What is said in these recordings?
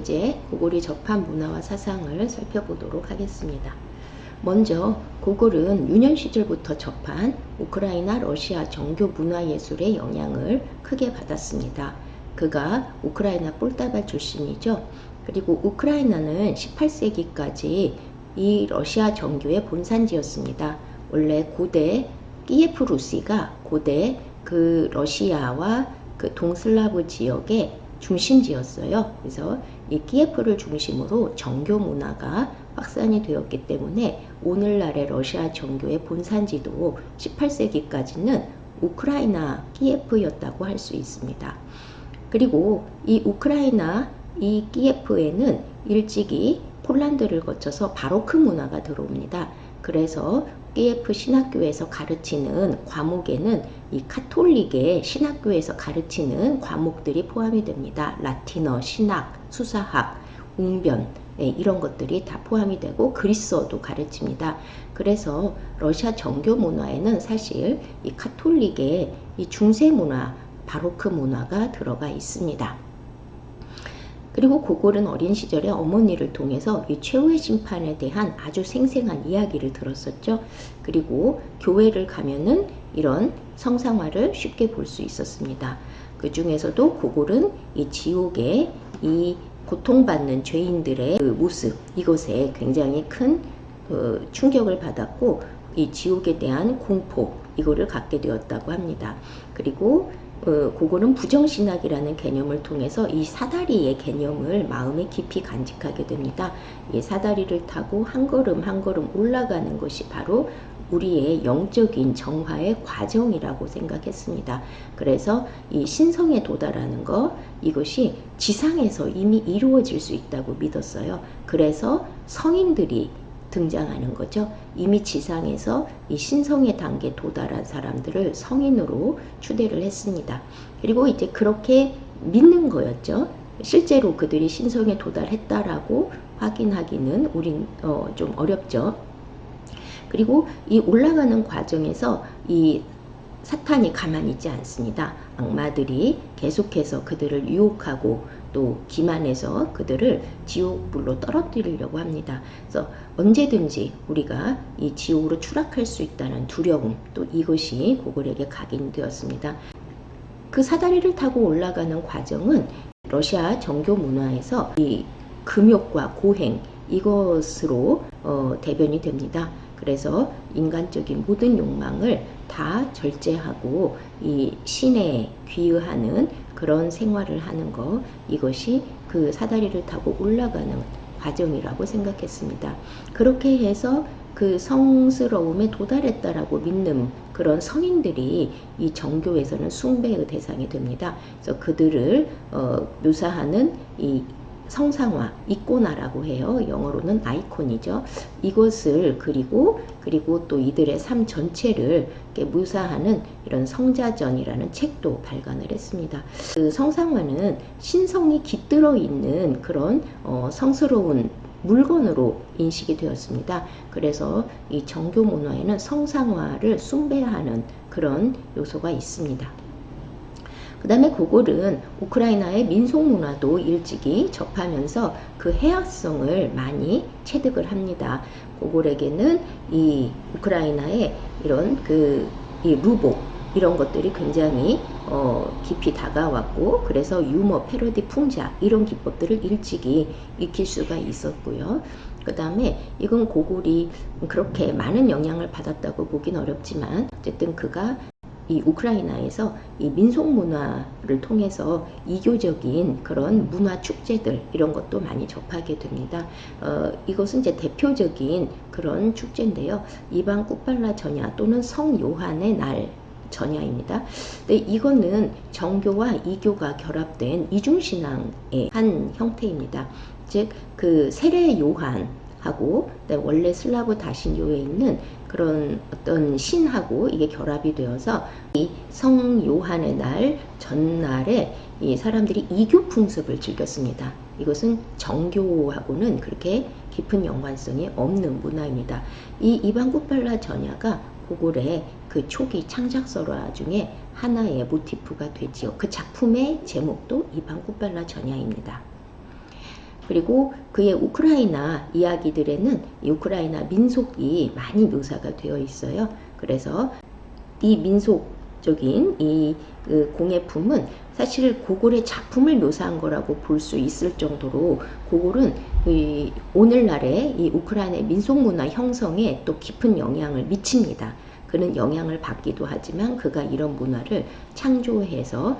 이제 고골이 접한 문화와 사상을 살펴보도록 하겠습니다. 먼저 고골은 유년 시절부터 접한 우크라이나 러시아 정교 문화예술의 영향을 크게 받았습니다. 그가 우크라이나 폴타바 출신이죠. 그리고 우크라이나는 18세기까지 이 러시아 정교의 본산지였습니다. 원래 고대 키예프 루시가 고대 그 러시아와 그 동슬라브 지역의 중심지였어요. 그래서 이 키예프를 중심으로 정교 문화가 확산이 되었기 때문에 오늘날의 러시아 정교의 본산지도 18세기까지는 우크라이나 키예프였다고 할 수 있습니다. 그리고 이 우크라이나 이 키예프에는 일찍이 폴란드를 거쳐서 바로크 문화가 들어옵니다. 그래서 키예프 신학교에서 가르치는 과목에는 이 카톨릭의 신학교에서 가르치는 과목들이 포함이 됩니다. 라틴어, 신학, 수사학, 웅변 이런 것들이 다 포함이 되고 그리스어도 가르칩니다. 그래서 러시아 정교 문화에는 사실 이 카톨릭의 이 중세 문화, 바로크 문화가 들어가 있습니다. 그리고 고골은 어린 시절에 어머니를 통해서 이 최후의 심판에 대한 아주 생생한 이야기를 들었었죠. 그리고 교회를 가면은 이런 성상화를 쉽게 볼 수 있었습니다. 그 중에서도 고골은 이 지옥의 이 고통받는 죄인들의 그 모습, 이것에 굉장히 큰 충격을 받았고 이 지옥에 대한 공포, 이거를 갖게 되었다고 합니다. 그리고 고골은 부정신학이라는 개념을 통해서 이 사다리의 개념을 마음에 깊이 간직하게 됩니다. 이 사다리를 타고 한 걸음 한 걸음 올라가는 것이 바로 우리의 영적인 정화의 과정이라고 생각했습니다. 그래서 이 신성에 도달하는 것, 이것이 지상에서 이미 이루어질 수 있다고 믿었어요. 그래서 성인들이 등장하는 거죠. 이미 지상에서 이 신성의 단계에 도달한 사람들을 성인으로 추대를 했습니다. 그리고 이제 그렇게 믿는 거였죠. 실제로 그들이 신성에 도달했다라고 확인하기는 우린 좀 어렵죠. 그리고 이 올라가는 과정에서 이 사탄이 가만히 있지 않습니다. 악마들이 계속해서 그들을 유혹하고 또 기만해서 그들을 지옥불로 떨어뜨리려고 합니다. 그래서 언제든지 우리가 이 지옥으로 추락할 수 있다는 두려움, 또 이것이 고골에게 각인되었습니다. 그 사다리를 타고 올라가는 과정은 러시아 정교 문화에서 이 금욕과 고행, 이것으로 대변이 됩니다. 그래서 인간적인 모든 욕망을 다 절제하고 이 신에 귀의하는 그런 생활을 하는 것, 이것이 그 사다리를 타고 올라가는 과정이라고 생각했습니다. 그렇게 해서 그 성스러움에 도달했다라고 믿는 그런 성인들이 이 정교에서는 숭배의 대상이 됩니다. 그래서 그들을 묘사하는 이 성상화, 이코나라고 해요. 영어로는 아이콘이죠. 이것을 그리고 또 이들의 삶 전체를 묘사하는 이런 성자전이라는 책도 발간을 했습니다. 그 성상화는 신성이 깃들어 있는 그런 성스러운 물건으로 인식이 되었습니다. 그래서 이 정교 문화에는 성상화를 숭배하는 그런 요소가 있습니다. 그 다음에 고골은 우크라이나의 민속 문화도 일찍이 접하면서 그 해학성을 많이 체득을 합니다. 고골에게는 이 우크라이나의 이런 이 루복, 이런 것들이 굉장히 깊이 다가왔고, 그래서 유머, 패러디, 풍자 이런 기법들을 일찍이 익힐 수가 있었고요. 그 다음에 이건 고골이 그렇게 많은 영향을 받았다고 보긴 어렵지만 어쨌든 그가 이 우크라이나에서 이 민속 문화를 통해서 이교적인 그런 문화 축제들 이런 것도 많이 접하게 됩니다. 이것은 이제 대표적인 그런 축제인데요. 이방 꾸팔라 전야 또는 성 요한의 날 전야입니다. 근데 이거는 정교와 이교가 결합된 이중신앙의 한 형태입니다. 즉 그 세례 요한하고 원래 슬라브 다신교에 있는 그런 어떤 신하고 이게 결합이 되어서 이 성 요한의 날 전날에 이 사람들이 이교 풍습을 즐겼습니다. 이것은 정교하고는 그렇게 깊은 연관성이 없는 문화입니다. 이 이방 꾸팔라 전야가 고골의 그 초기 창작설화 중에 하나의 모티프가 되지요. 그 작품의 제목도 이방 꾸팔라 전야입니다. 그리고 그의 우크라이나 이야기들에는 이 우크라이나 민속이 많이 묘사가 되어 있어요. 그래서 이 민속적인 그 공예품은 사실 고골의 작품을 묘사한 거라고 볼 수 있을 정도로 고골은 오늘날의 이 우크라이나의 민속문화 형성에 또 깊은 영향을 미칩니다. 그는 영향을 받기도 하지만 그가 이런 문화를 창조해서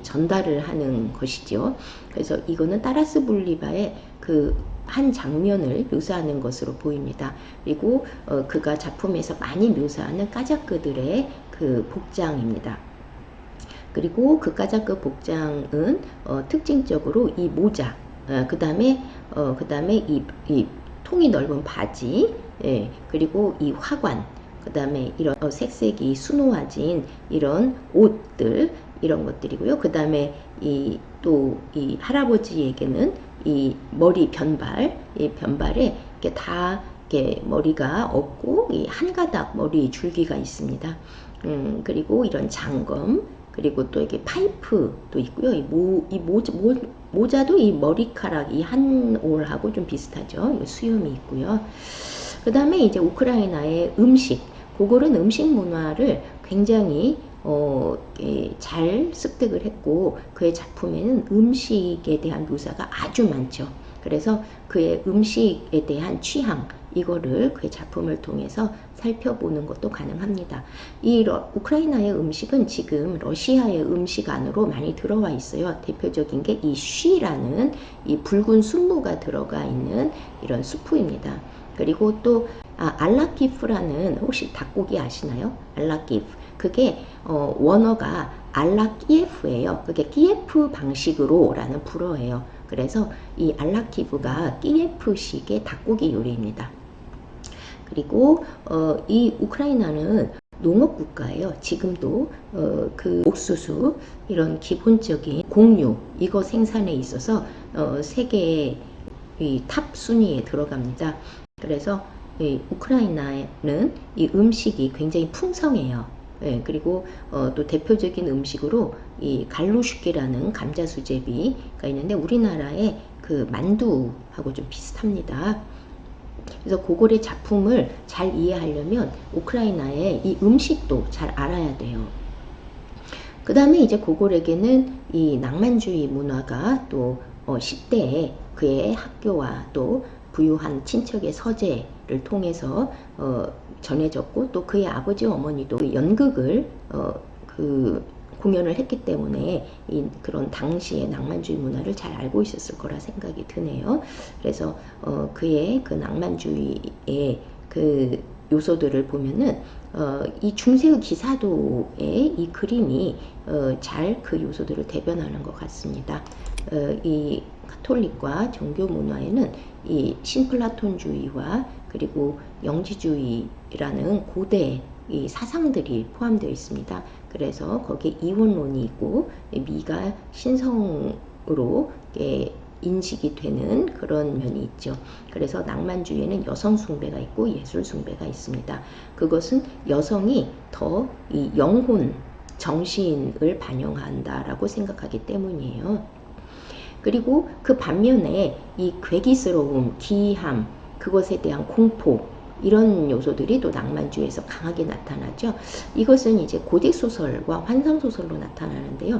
전달을 하는 것이죠. 그래서 이거는 타라스 불리바의 그 한 장면을 묘사하는 것으로 보입니다. 그리고 그가 작품에서 많이 묘사하는 까자크들의 그 복장입니다. 그리고 그 까자크 복장은 특징적으로 이 모자, 그 다음에 이 통이 넓은 바지, 그리고 이 화관, 그 다음에 이런 색색이 순호해진 이런 옷들, 이런 것들이고요. 그 다음에 또 이 할아버지에게는 이 머리 변발, 이 변발에 이렇게 다 이렇게 머리가 없고 이 한 가닥 머리 줄기가 있습니다. 그리고 이런 장검, 그리고 또 이게 파이프도 있고요. 모자도 이 머리카락 이 한 올하고 좀 비슷하죠. 수염이 있고요. 그 다음에 이제 우크라이나의 음식, 고골은 음식 문화를 굉장히 잘 습득을 했고 그의 작품에는 음식에 대한 묘사가 아주 많죠. 그래서 그의 음식에 대한 취향, 이거를 그의 작품을 통해서 살펴보는 것도 가능합니다. 이 우크라이나의 음식은 지금 러시아의 음식 안으로 많이 들어와 있어요. 대표적인 게 이 쉬라는 이 붉은 순무가 들어가 있는 이런 수프입니다. 그리고 또 알라키프라는 혹시 닭고기 아시나요? 알라키프. 그게 원어가 알라키예프예요. 그게 키예프 방식으로 라는 불어예요. 그래서 이 알라키프가 키예프식의 닭고기 요리입니다. 그리고 이 우크라이나는 농업 국가예요. 지금도 그 옥수수 이런 기본적인 곡류 이거 생산에 있어서 세계의 탑 순위에 들어갑니다. 그래서 우크라이나는 이 음식이 굉장히 풍성해요. 그리고 또 대표적인 음식으로 이 갈루슈케라는 감자 수제비가 있는데 우리나라의 그 만두하고 좀 비슷합니다. 그래서 고골의 작품을 잘 이해하려면 우크라이나의 이 음식도 잘 알아야 돼요. 그 다음에 이제 고골에게는 이 낭만주의 문화가 또 10대에 그의 학교와 또 부유한 친척의 서재를 통해서 전해졌고 또 그의 아버지 어머니도 연극을 그 공연을 했기 때문에 그런 당시의 낭만주의 문화를 잘 알고 있었을 거라 생각이 드네요. 그래서 그의 그 낭만주의의 그 요소들을 보면은 이 중세의 기사도의 이 그림이 잘 그 요소들을 대변하는 것 같습니다. 이 가톨릭과 정교 문화에는 이 신플라톤주의와 그리고 영지주의라는 고대 이 사상들이 포함되어 있습니다. 그래서 거기에 이원론이 있고 미가 신성으로 인식이 되는 그런 면이 있죠. 그래서 낭만주의에는 여성 숭배가 있고 예술 숭배가 있습니다. 그것은 여성이 더 이 영혼, 정신을 반영한다라고 생각하기 때문이에요. 그리고 그 반면에 이 괴기스러움, 기이함, 그것에 대한 공포 이런 요소들이 또 낭만주의에서 강하게 나타나죠. 이것은 이제 고딕소설과 환상소설로 나타나는데요.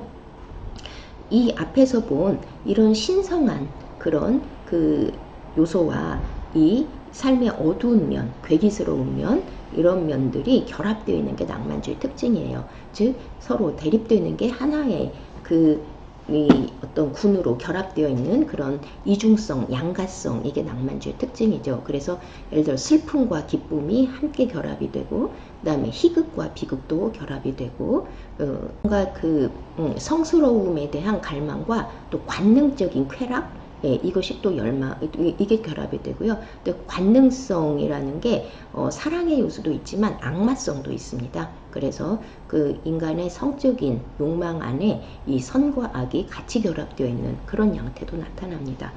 이 앞에서 본 이런 신성한 그런 그 요소와 이 삶의 어두운 면, 괴기스러운 면 이런 면들이 결합되어 있는 게 낭만주의 특징이에요. 즉 서로 대립되는 게 하나의 이 어떤 군으로 결합되어 있는 그런 이중성, 양가성 이게 낭만주의 특징이죠. 그래서 예를 들어 슬픔과 기쁨이 함께 결합이 되고 그 다음에 희극과 비극도 결합이 되고 뭔가 그 성스러움에 대한 갈망과 또 관능적인 쾌락 이것이 또 이게 결합이 되고요. 또 관능성이라는 게 사랑의 요소도 있지만 악마성도 있습니다. 그래서 그 인간의 성적인 욕망 안에 이 선과 악이 같이 결합되어 있는 그런 양태도 나타납니다.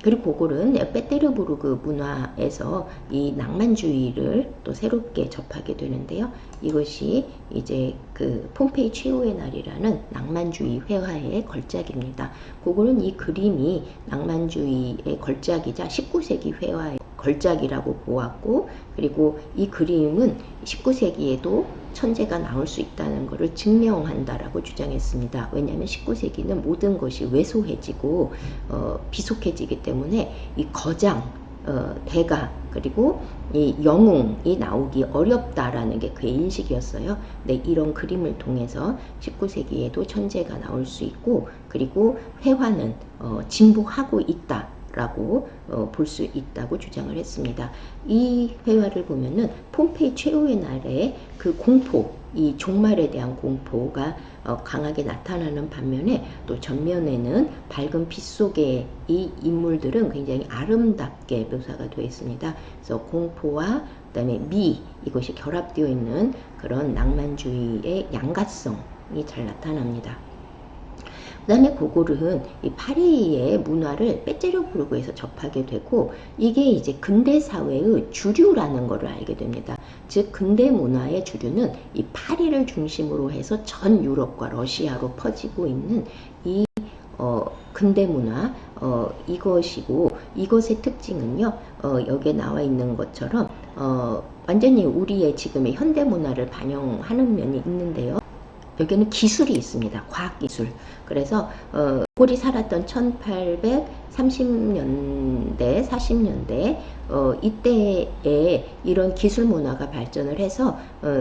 그리고 고골은 페테르부르크 문화에서 이 낭만주의를 또 새롭게 접하게 되는데요. 이것이 이제 그 폼페이 최후의 날이라는 낭만주의 회화의 걸작입니다. 고골은 이 그림이 낭만주의의 걸작이자 19세기 회화의 걸작이라고 보았고, 그리고 이 그림은 19세기에도 천재가 나올 수 있다는 것을 증명한다라고 주장했습니다. 왜냐하면 19세기는 모든 것이 왜소해지고 비속해지기 때문에 이 거장, 대가, 그리고 이 영웅이 나오기 어렵다라는 게 그의 인식이었어요. 네, 이런 그림을 통해서 19세기에도 천재가 나올 수 있고, 그리고 회화는 진보하고 있다 라고 볼 수 있다고 주장을 했습니다. 이 회화를 보면은 폼페이 최후의 날에 그 공포, 이 종말에 대한 공포가 강하게 나타나는 반면에 또 전면에는 밝은 빛 속에 이 인물들은 굉장히 아름답게 묘사가 되어 있습니다. 그래서 공포와 그다음에 미, 이것이 결합되어 있는 그런 낭만주의의 양가성이 잘 나타납니다. 그 다음에 고골은 이 파리의 문화를 페테르부르크에서 접하게 되고, 이게 이제 근대 사회의 주류라는 것을 알게 됩니다. 즉 근대 문화의 주류는 이 파리를 중심으로 해서 전 유럽과 러시아로 퍼지고 있는 이 근대 문화, 이것이고, 이것의 특징은요, 여기에 나와 있는 것처럼 완전히 우리의 지금의 현대 문화를 반영하는 면이 있는데요. 여기는 기술이 있습니다. 과학기술. 그래서 고골이 살았던 1830년대, 40년대 이때에 이런 기술 문화가 발전을 해서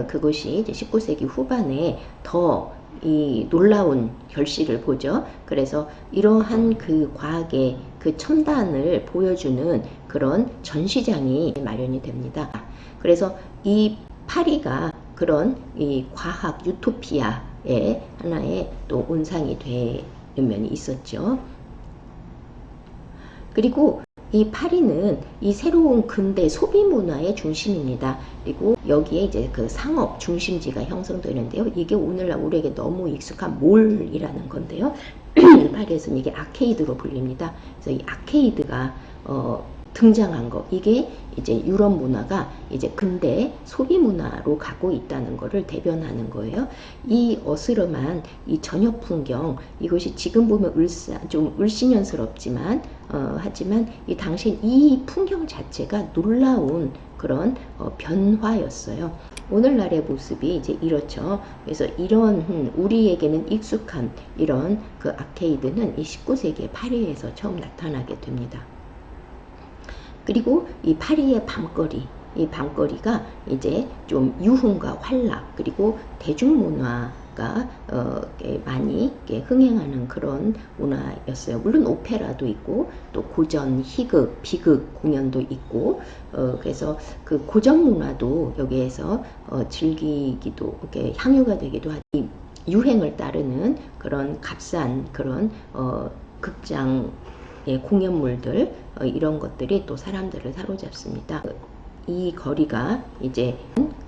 그것이 이제 19세기 후반에 더 이 놀라운 결실을 보죠. 그래서 이러한 그 과학의 그 첨단을 보여주는 그런 전시장이 마련이 됩니다. 그래서 이 파리가 그런 이 과학 유토피아의 하나의 또 온상이 되는 면이 있었죠. 그리고 이 파리는 이 새로운 근대 소비 문화의 중심입니다. 그리고 여기에 이제 그 상업 중심지가 형성되는데요. 이게 오늘날 우리에게 너무 익숙한 몰이라는 건데요. 파리에서는 이게 아케이드로 불립니다. 그래서 이 아케이드가 등장한 거, 이게 이제 유럽 문화가 이제 근대 소비 문화로 가고 있다는 것을 대변하는 거예요. 이 어스름한 이 저녁 풍경, 이것이 지금 보면 좀 을씨년스럽지만 하지만 이 당시 이 풍경 자체가 놀라운 그런 변화였어요. 오늘날의 모습이 이제 이렇죠. 그래서 이런 우리에게는 익숙한 이런 그 아케이드는 이 19세기의 파리에서 처음 나타나게 됩니다. 그리고 이 파리의 밤거리, 이 밤거리가 이제 좀 유흥과 환락, 그리고 대중문화가 많이 흥행하는 그런 문화였어요. 물론 오페라도 있고 또 고전, 희극, 비극 공연도 있고, 그래서 그 고전 문화도 여기에서 즐기기도, 이렇게 향유가 되기도 하고, 유행을 따르는 그런 값싼 그런 극장 공연물들, 이런 것들이 또 사람들을 사로잡습니다. 이 거리가 이제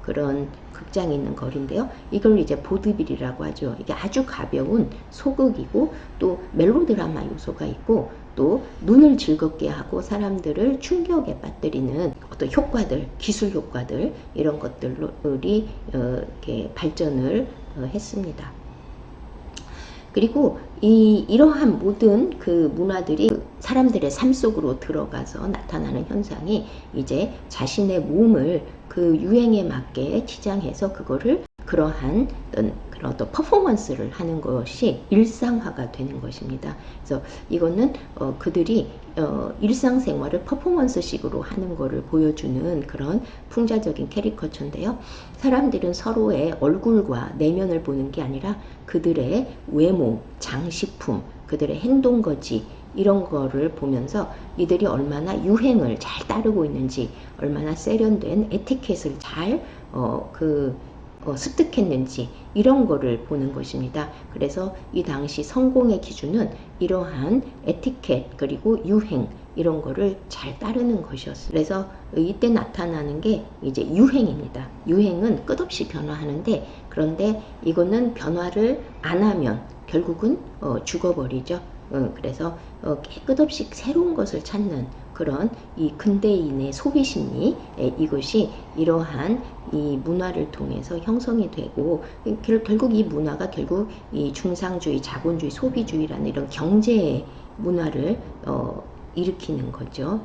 그런 극장이 있는 거리인데요. 이걸 이제 보드빌이라고 하죠. 이게 아주 가벼운 소극이고 또 멜로드라마 요소가 있고 또 눈을 즐겁게 하고 사람들을 충격에 빠뜨리는 어떤 효과들, 기술 효과들, 이런 것들이 이렇게 발전을 했습니다. 그리고 이러한 모든 그 문화들이 사람들의 삶 속으로 들어가서 나타나는 현상이 이제 자신의 몸을 그 유행에 맞게 치장해서 그거를 그러한 그런 어떤 퍼포먼스를 하는 것이 일상화가 되는 것입니다. 그래서 이거는 그들이 일상생활을 퍼포먼스식으로 하는 것을 보여주는 그런 풍자적인 캐리커처인데요. 사람들은 서로의 얼굴과 내면을 보는 게 아니라 그들의 외모, 장식품, 그들의 행동거지, 이런 거를 보면서 이들이 얼마나 유행을 잘 따르고 있는지, 얼마나 세련된 에티켓을 잘 습득했는지, 이런 거를 보는 것입니다. 그래서 이 당시 성공의 기준은 이러한 에티켓 그리고 유행, 이런 거를 잘 따르는 것이었어요. 그래서 이때 나타나는 게 이제 유행입니다. 유행은 끝없이 변화하는데, 그런데 이거는 변화를 안 하면 결국은 죽어버리죠. 그래서 끝없이 새로운 것을 찾는 그런 이 근대인의 소비 심리, 이것이 이러한 이 문화를 통해서 형성이 되고, 결국 이 문화가 결국 이 중상주의, 자본주의, 소비주의라는 이런 경제 문화를 일으키는 거죠.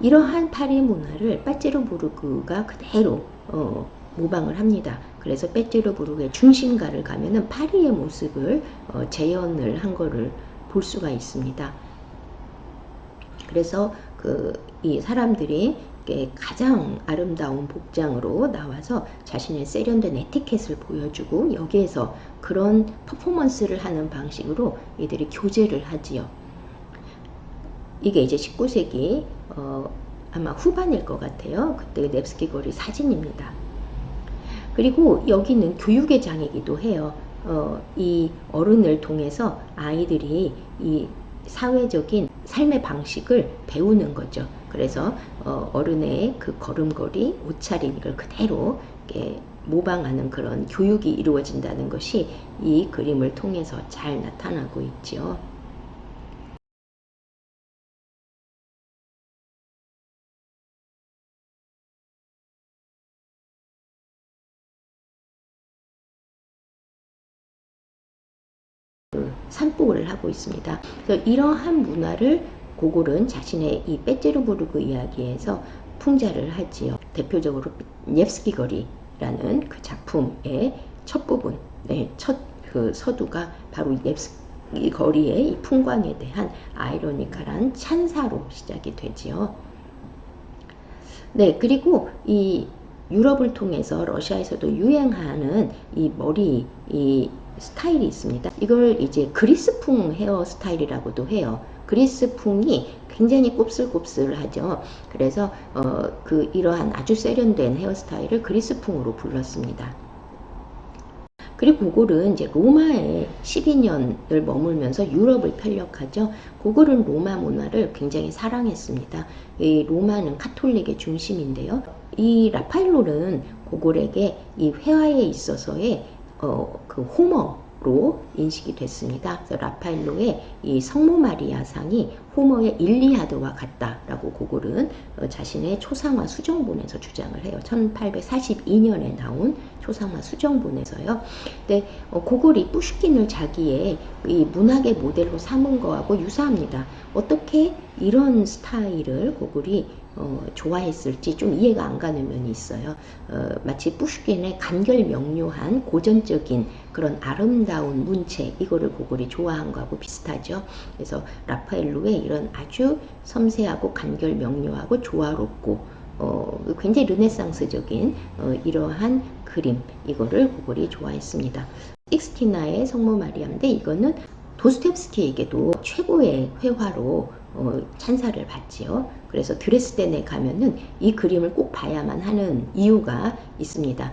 이러한 파리 문화를 파제르부르크가 그대로 모방을 합니다. 그래서 파제르부르크의 중심가를 가면은 파리의 모습을 재현을 한 거를 볼 수가 있습니다. 그래서 이 사람들이 가장 아름다운 복장으로 나와서 자신의 세련된 에티켓을 보여주고, 여기에서 그런 퍼포먼스를 하는 방식으로 이들이 교제를 하지요. 이게 이제 19세기 아마 후반일 것 같아요. 그때 넵스키 거리 사진입니다. 그리고 여기는 교육의 장이기도 해요. 이 어른을 통해서 아이들이 이 사회적인 삶의 방식을 배우는 거죠. 그래서 어른의 그 걸음걸이, 옷차림 이걸 그대로 모방하는 그런 교육이 이루어진다는 것이 이 그림을 통해서 잘 나타나고 있죠. 산보를 하고 있습니다. 그래서 이러한 문화를 고골은 자신의 이 페테르부르크 이야기에서 풍자를 하지요. 대표적으로 똙스키 거리라는 그 작품의 첫 부분, 첫 그 서두가 바로 똙스키 거리의 이 풍광에 대한 아이러니컬한 찬사로 시작이 되지요. 네, 그리고 이 유럽을 통해서 러시아에서도 유행하는 이 머리 이 스타일이 있습니다. 이걸 이제 그리스풍 헤어 스타일이라고도 해요. 그리스풍이 굉장히 곱슬곱슬하죠. 그래서 이러한 아주 세련된 헤어스타일을 그리스풍으로 불렀습니다. 그리고 고골은 이제 로마에 12년을 머물면서 유럽을 편력하죠. 고골은 로마 문화를 굉장히 사랑했습니다. 이 로마는 카톨릭의 중심인데요. 이 라파엘로는 고골에게 이 회화에 있어서의 그 호머로 인식이 됐습니다. 그래서 라파엘로의 이 성모 마리아상이 호머의 일리아드와 같다라고 고골은 자신의 초상화 수정본에서 주장을 해요. 1842년에 나온 초상화 수정본에서요. 근데 고골이 푸시킨을 자기의 이 문학의 모델로 삼은 거하고 유사합니다. 어떻게 이런 스타일을 고골이 좋아했을지 좀 이해가 안 가는 면이 있어요. 마치 푸시킨의 간결명료한 고전적인 그런 아름다운 문체, 이거를 고골이 좋아한 거하고 비슷하죠. 그래서 라파엘로의 이런 아주 섬세하고 간결명료하고 조화롭고 굉장히 르네상스적인 이러한 그림, 이거를 고골이 좋아했습니다. 식스티나의 성모 마리아인데, 이거는 도스토옙스키에게도 최고의 회화로 찬사를 받지요. 그래서 드레스덴에 가면은 이 그림을 꼭 봐야만 하는 이유가 있습니다.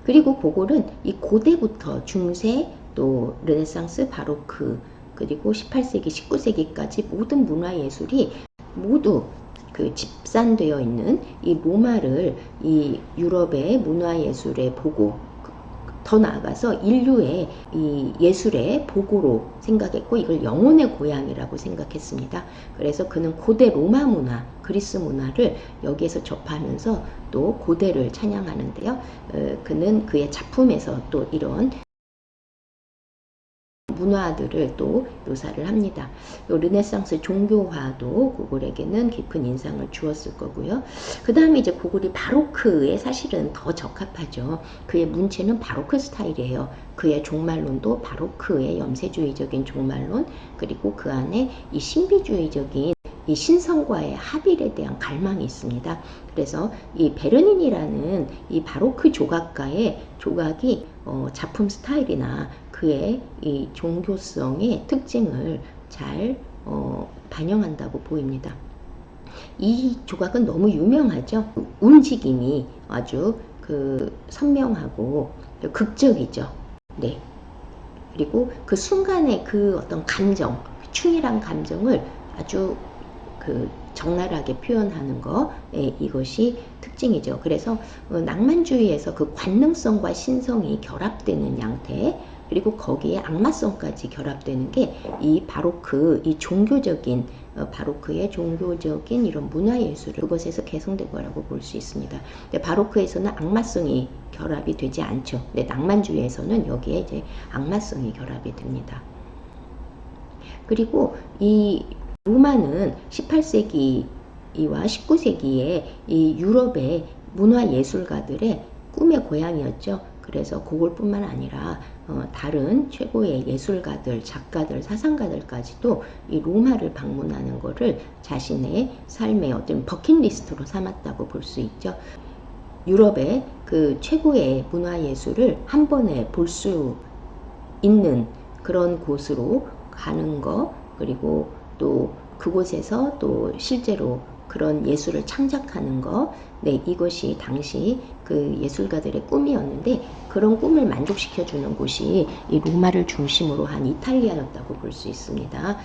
그리고 고골은 이 고대부터 중세, 또 르네상스, 바로크, 그리고 18세기, 19세기까지 모든 문화예술이 모두 그 집산되어 있는 이 로마를 이 유럽의 문화예술의 보고, 더 나아가서 인류의 이 예술의 보고로 생각했고, 이걸 영혼의 고향이라고 생각했습니다. 그래서 그는 고대 로마 문화, 그리스 문화를 여기에서 접하면서 또 고대를 찬양하는데요. 그는 그의 작품에서 또 이런 문화들을 또 묘사를 합니다. 르네상스 종교화도 고골에게는 깊은 인상을 주었을 거고요. 그 다음에 이제 고골이 바로크에 사실은 더 적합하죠. 그의 문체는 바로크 스타일이에요. 그의 종말론도 바로크의 염세주의적인 종말론, 그리고 그 안에 이 신비주의적인 이 신성과의 합일에 대한 갈망이 있습니다. 그래서 이 베르닌이라는 이 바로크 조각가의 조각이 작품 스타일이나 그의 이 종교성의 특징을 잘 반영한다고 보입니다. 이 조각은 너무 유명하죠. 움직임이 아주 선명하고 극적이죠. 네. 그리고 그 순간의 그 어떤 감정, 충일한 감정을 아주 적나라하게 표현하는 거, 이것이 특징이죠. 그래서 낭만주의에서 그 관능성과 신성이 결합되는 양태, 그리고 거기에 악마성까지 결합되는 게 이 바로크, 이 종교적인 바로크의 종교적인 이런 문화예술 그것에서 개성된 거라고 볼 수 있습니다. 근데 바로크에서는 악마성이 결합이 되지 않죠. 근데 낭만주의에서는 여기에 이제 악마성이 결합이 됩니다. 그리고 이 로마는 18세기와 19세기에 이 유럽의 문화예술가들의 꿈의 고향이었죠. 그래서 그걸뿐만 아니라 다른 최고의 예술가들, 작가들, 사상가들까지도 이 로마를 방문하는 것을 자신의 삶의 어떤 버킷리스트로 삼았다고 볼 수 있죠. 유럽의 그 최고의 문화예술을 한 번에 볼 수 있는 그런 곳으로 가는 거, 그리고 또 그곳에서 또 실제로 그런 예술을 창작하는 거, 네, 이것이 당시 그 예술가들의 꿈이었는데 그런 꿈을 만족시켜주는 곳이 이 로마를 중심으로 한 이탈리아였다고 볼 수 있습니다.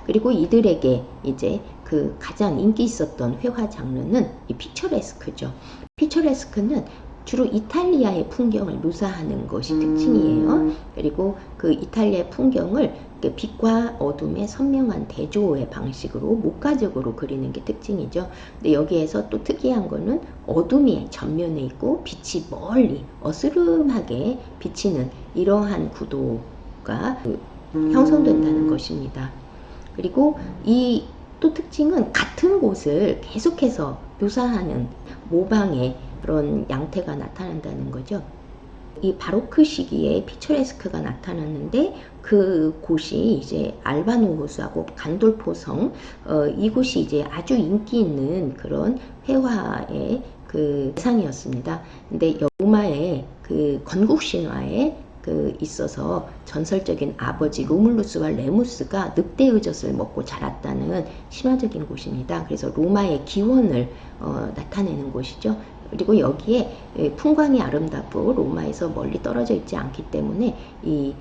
그리고 이들에게 이제 그 가장 인기 있었던 회화 장르는 이 피처레스크죠. 피처레스크는 주로 이탈리아의 풍경을 묘사하는 것이 특징이에요. 그리고 그 이탈리아의 풍경을 빛과 어둠의 선명한 대조의 방식으로 목가적으로 그리는 게 특징이죠. 근데 여기에서 또 특이한 거는 어둠이 전면에 있고 빛이 멀리 어스름하게 비치는 이러한 구도가 형성된다는 것입니다. 그리고 이 또 특징은 같은 곳을 계속해서 묘사하는 모방의 그런 양태가 나타난다는 거죠. 이 바로크 시기에 피처레스크가 나타났는데 그 곳이 이제 알바노 호수하고 간돌포성 이곳이 이제 아주 인기 있는 그런 회화의 그 대상이었습니다. 근데 로마의 그 건국 신화에 그 있어서 전설적인 아버지 로물루스와 레무스가 늑대의 젖을 먹고 자랐다는 신화적인 곳입니다. 그래서 로마의 기원을 나타내는 곳이죠. 그리고 여기에 풍광이 아름답고 로마에서 멀리 떨어져 있지 않기 때문에 이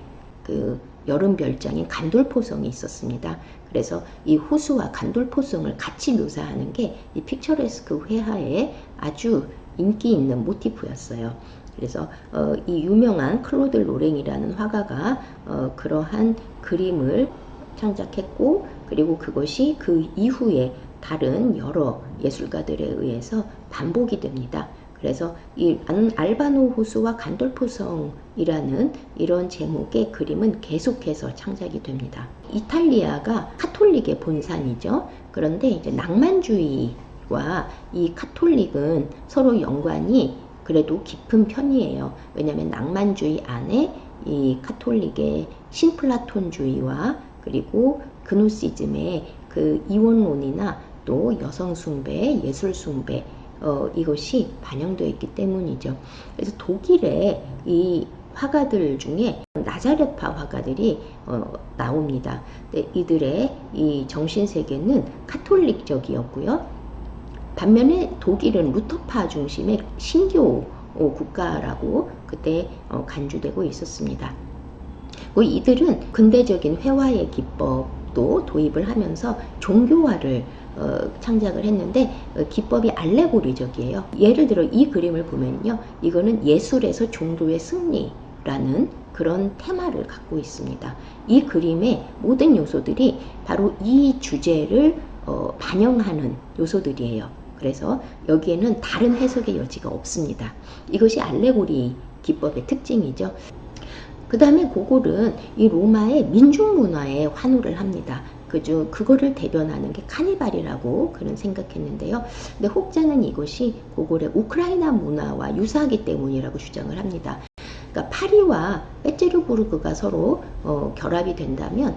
그 여름 별장인 간돌포성이 있었습니다. 그래서 이 호수와 간돌포성을 같이 묘사하는 게 이 픽처레스크 회화의 아주 인기 있는 모티프였어요. 그래서 이 유명한 클로드 로랭이라는 화가가 그러한 그림을 창작했고, 그리고 그것이 그 이후에 다른 여러 예술가들에 의해서 반복이 됩니다. 그래서 이 알바노 호수와 간돌포성이라는 이런 제목의 그림은 계속해서 창작이 됩니다. 이탈리아가 카톨릭의 본산이죠. 그런데 이제 낭만주의와 이 카톨릭은 서로 연관이 그래도 깊은 편이에요. 왜냐하면 낭만주의 안에 이 카톨릭의 신플라톤주의와 그리고 그노시즘의 그 이원론이나 또 여성숭배, 예술숭배 이것이 반영되어 있기 때문이죠. 그래서 독일의 이 화가들 중에 나자레파 화가들이 나옵니다. 이들의 이 정신세계는 카톨릭적이었고요. 반면에 독일은 루터파 중심의 신교 국가라고 그때 간주되고 있었습니다. 이들은 근대적인 회화의 기법도 도입을 하면서 종교화를 창작을 했는데 기법이 알레고리적이에요. 예를 들어 이 그림을 보면요, 이거는 예술에서 종교의 승리라는 그런 테마를 갖고 있습니다. 이 그림의 모든 요소들이 바로 이 주제를 반영하는 요소들이에요. 그래서 여기에는 다른 해석의 여지가 없습니다. 이것이 알레고리 기법의 특징이죠. 그 다음에 고골은 이 로마의 민중문화에 환호를 합니다. 그거를 대변하는 게 카니발이라고 그는 생각했는데요. 근데 혹자는 이것이 고골의 우크라이나 문화와 유사하기 때문이라고 주장을 합니다. 그러니까 파리와 페테르부르크가 서로 결합이 된다면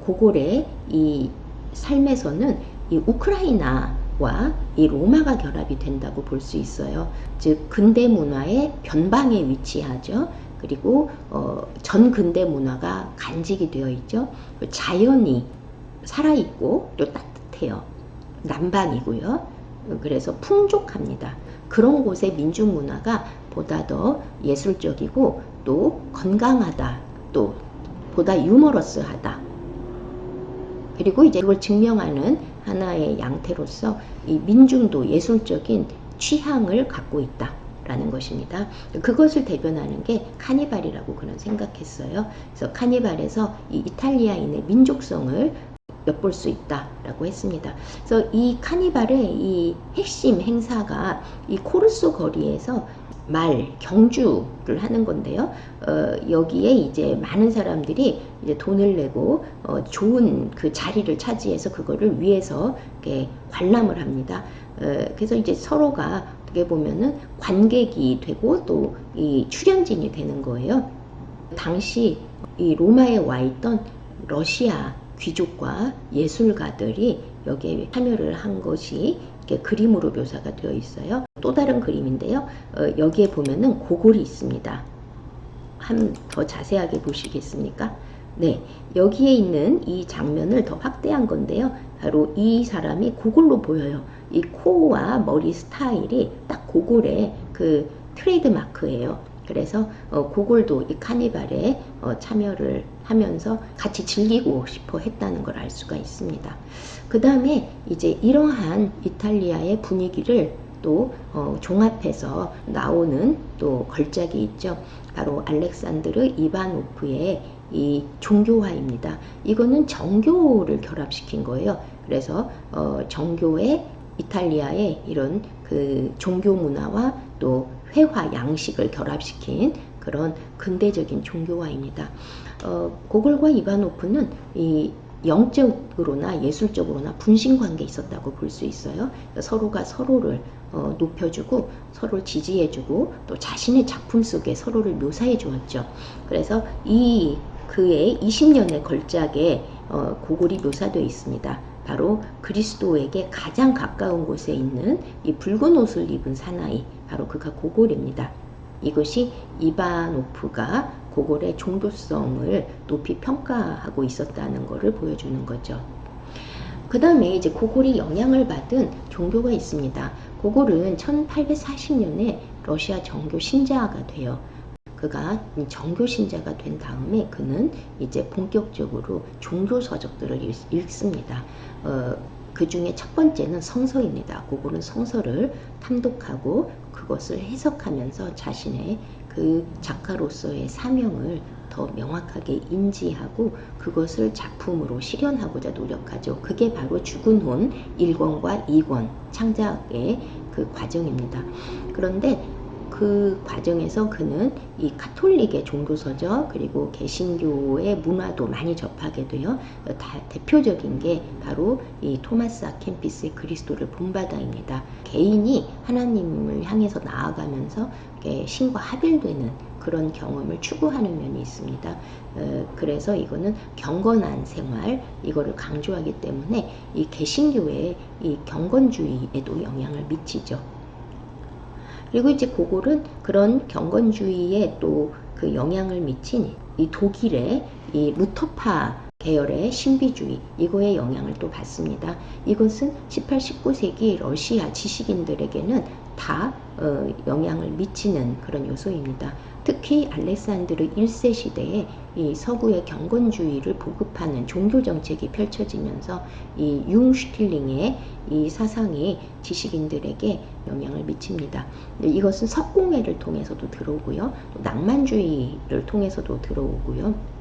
고골의 이 삶에서는 이 우크라이나와 이 로마가 결합이 된다고 볼 수 있어요. 즉 근대 문화의 변방에 위치하죠. 그리고 전 근대 문화가 간직이 되어 있죠. 자연이 살아있고 또 따뜻해요. 남방이고요. 그래서 풍족합니다. 그런 곳의 민중 문화가 보다 더 예술적이고 또 건강하다, 또 보다 유머러스하다. 그리고 이제 그걸 증명하는 하나의 양태로서 이 민중도 예술적인 취향을 갖고 있다 라는 것입니다. 그것을 대변하는 게 카니발이라고 그는 생각했어요. 그래서 카니발에서 이 이탈리아인의 민족성을 엿볼 수 있다라고 했습니다. 그래서 이 카니발의 이 핵심 행사가 이 코르소 거리에서 경주를 하는 건데요. 여기에 이제 많은 사람들이 이제 돈을 내고 좋은 그 자리를 차지해서 그거를 위해서 이렇게 관람을 합니다. 그래서 이제 서로가 어떻게 보면은 관객이 되고 또 이 출연진이 되는 거예요. 당시 이 로마에 와 있던 러시아 귀족과 예술가들이 여기에 참여를 한 것이 이렇게 그림으로 묘사가 되어 있어요. 또 다른 그림인데요. 여기에 보면은 고골이 있습니다. 한 더 자세하게 보시겠습니까? 네, 여기에 있는 이 장면을 더 확대한 건데요. 바로 이 사람이 고골로 보여요. 이 코와 머리 스타일이 딱 고골의 그 트레이드 마크예요. 그래서 고골도 이 카니발에 참여를 하면서 같이 즐기고 싶어 했다는 걸 알 수가 있습니다. 그 다음에 이제 이러한 이탈리아의 분위기를 또 종합해서 나오는 또 걸작이 있죠. 바로 알렉산드르 이바노프의 이 종교화입니다. 이거는 정교를 결합시킨 거예요. 그래서 정교의 이탈리아의 이런 그 종교 문화와 또 회화 양식을 결합시킨 그런 근대적인 종교화입니다. 고골과 이바노프는 이 영적으로나 예술적으로나 분신관계에 있었다고 볼 수 있어요. 서로가 서로를 높여주고 서로를 지지해주고 또 자신의 작품 속에 서로를 묘사해 주었죠. 그래서 이 그의 20년의 걸작에 고골이 묘사되어 있습니다. 바로 그리스도에게 가장 가까운 곳에 있는 이 붉은 옷을 입은 사나이, 바로 그가 고골입니다. 이것이 이바노프가 고골의 종교성을 높이 평가하고 있었다는 것을 보여주는 거죠. 그 다음에 이제 고골이 영향을 받은 종교가 있습니다. 고골은 1840년에 러시아 정교 신자가 돼요. 그가 정교 신자가 된 다음에 그는 이제 본격적으로 종교 서적들을 읽습니다. 그 중에 첫 번째는 성서입니다. 고골은 성서를 탐독하고 그것을 해석하면서 자신의 그 작가로서의 사명을 더 명확하게 인지하고 그것을 작품으로 실현하고자 노력하죠. 그게 바로 죽은 혼 1권과 2권 창작의 그 과정입니다. 그런데 그 과정에서 그는 이 카톨릭의 종교서적 그리고 개신교의 문화도 많이 접하게 돼요. 대표적인 게 바로 이 토마스 아 켐피스의 그리스도를 본바다입니다. 개인이 하나님을 향해서 나아가면서 신과 합일되는 그런 경험을 추구하는 면이 있습니다. 그래서 이거는 경건한 생활 이거를 강조하기 때문에 이 개신교의 이 경건주의에도 영향을 미치죠. 그리고 이제 고골은 그런 경건주의에 또 그 영향을 미친 이 독일의 이 루터파 계열의 신비주의 이거에 영향을 또 받습니다. 이것은 18, 19세기 러시아 지식인들에게는 다 영향을 미치는 그런 요소입니다. 특히 알렉산드르 1세 시대에 이 서구의 경건주의를 보급하는 종교 정책이 펼쳐지면서 이 융슈틸링의 이 사상이 지식인들에게 영향을 미칩니다. 이것은 석공회를 통해서도 들어오고요. 또 낭만주의를 통해서도 들어오고요.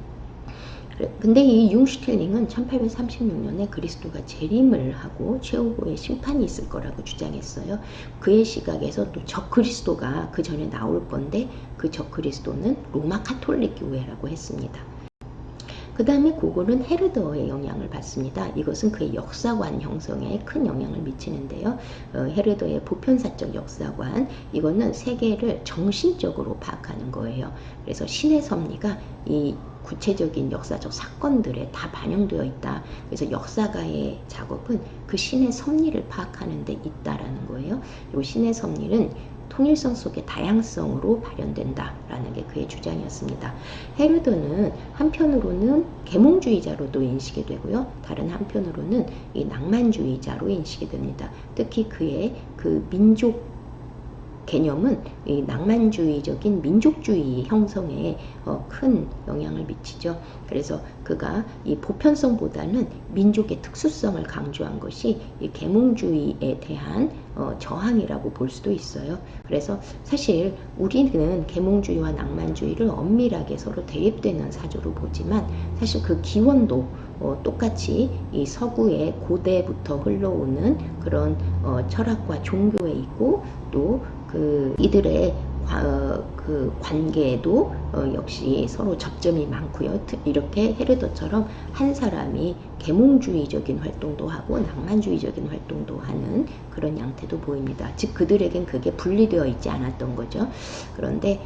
근데 이 융슈틸링은 1836년에 그리스도가 재림을 하고 최후의 심판이 있을 거라고 주장했어요. 그의 시각에서 또 적그리스도가 그 전에 나올 건데 그 적그리스도는 로마 카톨릭 교회라고 했습니다. 그 다음에 고골은 헤르더의 영향을 받습니다. 이것은 그의 역사관 형성에 큰 영향을 미치는데요. 헤르더의 보편사적 역사관, 이거는 세계를 정신적으로 파악하는 거예요. 그래서 신의 섭리가 이 구체적인 역사적 사건들에 다 반영되어 있다. 그래서 역사가의 작업은 그 신의 섭리를 파악하는 데 있다라는 거예요. 그리고 신의 섭리는 통일성 속의 다양성으로 발현된다라는 게 그의 주장이었습니다. 헤르더는 한편으로는 계몽주의자로도 인식이 되고요. 다른 한편으로는 이 낭만주의자로 인식이 됩니다. 특히 그의 그 민족 개념은 이 낭만주의적인 민족주의 형성에 큰 영향을 미치죠. 그래서 그가 이 보편성보다는 민족의 특수성을 강조한 것이 이 계몽주의에 대한 저항이라고 볼 수도 있어요. 그래서 사실 우리는 계몽주의와 낭만주의를 엄밀하게 서로 대립되는 사조로 보지만 사실 그 기원도 똑같이 이 서구의 고대부터 흘러오는 그런 철학과 종교에 있고 또 그 이들의 그 관계에도 역시 서로 접점이 많고요. 이렇게 헤르더처럼 한 사람이 계몽주의적인 활동도 하고 낭만주의적인 활동도 하는 그런 양태도 보입니다. 즉 그들에겐 그게 분리되어 있지 않았던 거죠. 그런데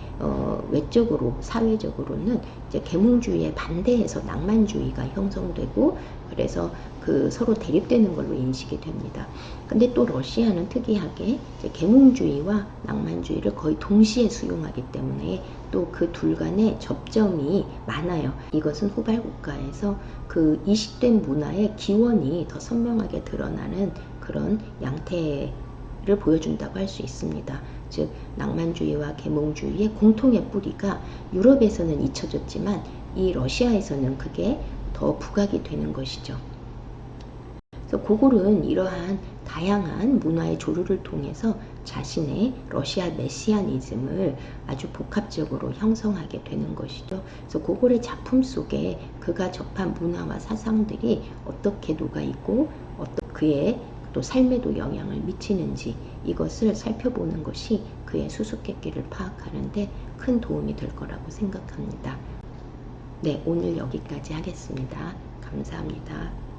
외적으로 사회적으로는 이제 계몽주의에 반대해서 낭만주의가 형성되고 그래서 그 서로 대립되는 걸로 인식이 됩니다. 근데 또 러시아는 특이하게 이제 계몽주의와 낭만주의를 거의 동시에 수용하기 때문에 또 그 둘 간의 접점이 많아요. 이것은 후발 국가에서 그 이식된 문화의 기원이 더 선명하게 드러나는 그런 양태를 보여준다고 할 수 있습니다. 즉 낭만주의와 계몽주의의 공통의 뿌리가 유럽에서는 잊혀졌지만 이 러시아에서는 그게 더 부각이 되는 것이죠. 그래서 고골은 이러한 다양한 문화의 조류를 통해서 자신의 러시아 메시아니즘을 아주 복합적으로 형성하게 되는 것이죠. 그래서 고골의 작품 속에 그가 접한 문화와 사상들이 어떻게 녹아있고 그의 또 삶에도 영향을 미치는지 이것을 살펴보는 것이 그의 수수께끼를 파악하는데 큰 도움이 될 거라고 생각합니다. 네, 오늘 여기까지 하겠습니다. 감사합니다.